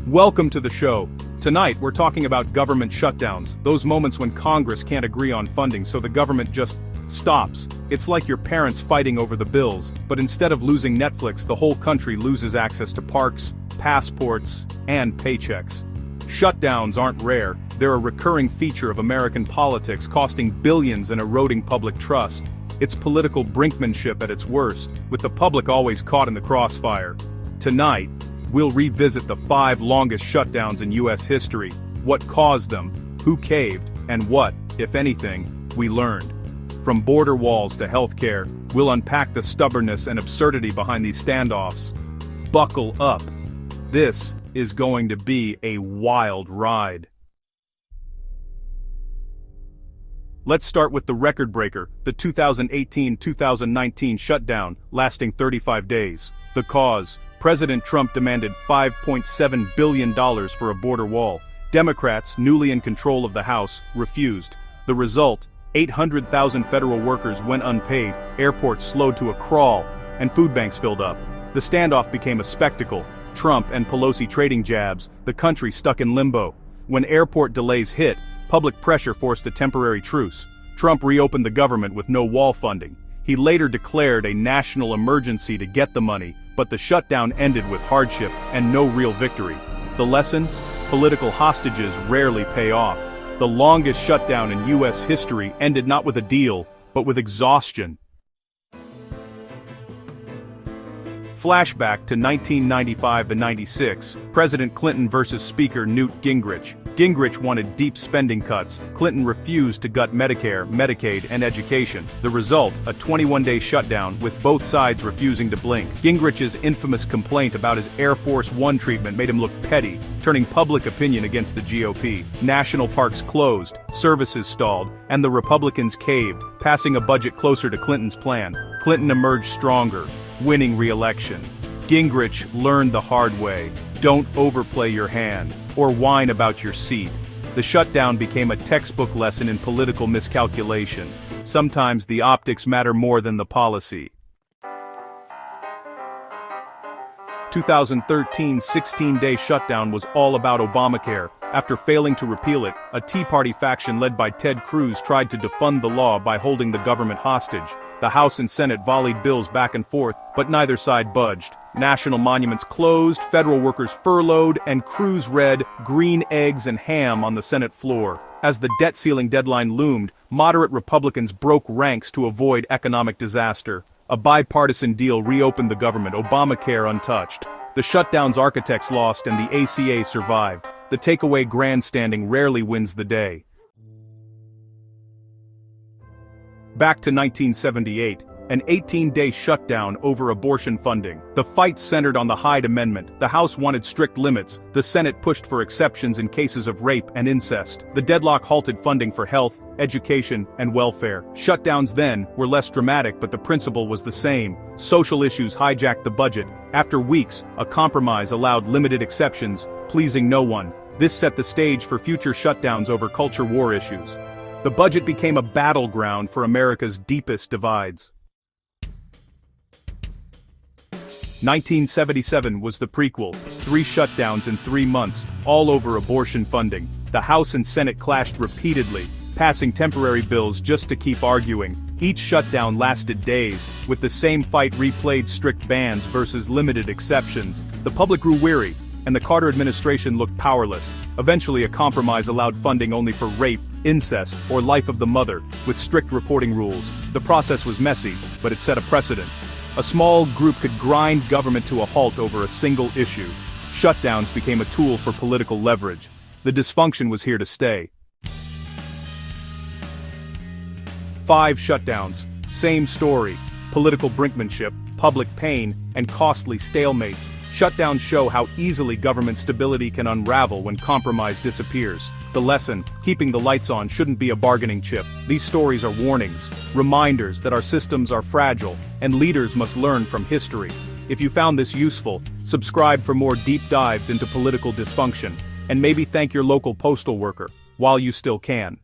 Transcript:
Welcome to the show. Tonight we're talking about government shutdowns, those moments when Congress can't agree on funding so the government just stops. It's like your parents fighting over the bills, but instead of losing Netflix, the whole country loses access to parks, passports, and paychecks. Shutdowns aren't rare, they're a recurring feature of American politics, costing billions and eroding public trust. It's political brinkmanship at its worst, with the public always caught in the crossfire. Tonight, we'll revisit the 5 longest shutdowns in U.S. history, what caused them, who caved, and what, if anything, we learned. From border walls to healthcare, we'll unpack the stubbornness and absurdity behind these standoffs. Buckle up. This is going to be a wild ride. Let's start with the record breaker, the 2018-2019 shutdown, lasting 35 days. The cause: President Trump demanded $5.7 billion for a border wall. Democrats, newly in control of the House, refused. The result: 800,000 federal workers went unpaid, airports slowed to a crawl, and food banks filled up. The standoff became a spectacle. Trump and Pelosi trading jabs, the country stuck in limbo. When airport delays hit, public pressure forced a temporary truce. Trump reopened the government with no wall funding. He later declared a national emergency to get the money, but the shutdown ended with hardship and no real victory. The lesson? Political hostages rarely pay off. The longest shutdown in U.S. history ended not with a deal, but with exhaustion. Flashback to 1995 and 96, President Clinton versus Speaker Newt Gingrich. Gingrich wanted deep spending cuts. Clinton refused to gut Medicare, Medicaid, and education. The result: a 21-day shutdown, with both sides refusing to blink. Gingrich's infamous complaint about his Air Force One treatment made him look petty, turning public opinion against the GOP. National parks closed, services stalled, and the Republicans caved, passing a budget closer to Clinton's plan. Clinton emerged stronger, winning re-election. Gingrich learned the hard way: don't overplay your hand, or whine about your seat. The shutdown became a textbook lesson in political miscalculation. Sometimes the optics matter more than the policy. 2013's 16-day shutdown was all about Obamacare. After failing to repeal it, a Tea Party faction led by Ted Cruz tried to defund the law by holding the government hostage. The House and Senate volleyed bills back and forth, but neither side budged. National monuments closed, federal workers furloughed, and Cruz read "green eggs and ham" on the Senate floor. As the debt ceiling deadline loomed, moderate Republicans broke ranks to avoid economic disaster. A bipartisan deal reopened the government, Obamacare untouched. The shutdown's architects lost and the ACA survived. The takeaway: grandstanding rarely wins the day. Back to 1978, an 18-day shutdown over abortion funding. The fight centered on the Hyde Amendment. The House wanted strict limits. The Senate pushed for exceptions in cases of rape and incest. The deadlock halted funding for health, education, and welfare. Shutdowns then were less dramatic, but the principle was the same. Social issues hijacked the budget. After weeks, a compromise allowed limited exceptions, pleasing no one. This set the stage for future shutdowns over culture war issues. The budget became a battleground for America's deepest divides. 1977 was the prequel. 3 shutdowns in 3 months, all over abortion funding. The House and Senate clashed repeatedly, passing temporary bills just to keep arguing. Each shutdown lasted days, with the same fight replayed: strict bans versus limited exceptions. The public grew weary, and the Carter administration looked powerless. Eventually, a compromise allowed funding only for rape, incest, or life of the mother, with strict reporting rules. The process was messy, but it set a precedent. A small group could grind government to a halt over a single issue. Shutdowns became a tool for political leverage. The dysfunction was here to stay. 5 shutdowns, same story: political brinkmanship, public pain, and costly stalemates. Shutdowns show how easily government stability can unravel when compromise disappears. The lesson: keeping the lights on shouldn't be a bargaining chip. These stories are warnings, reminders that our systems are fragile, and leaders must learn from history. If you found this useful, subscribe for more deep dives into political dysfunction, and maybe thank your local postal worker, while you still can.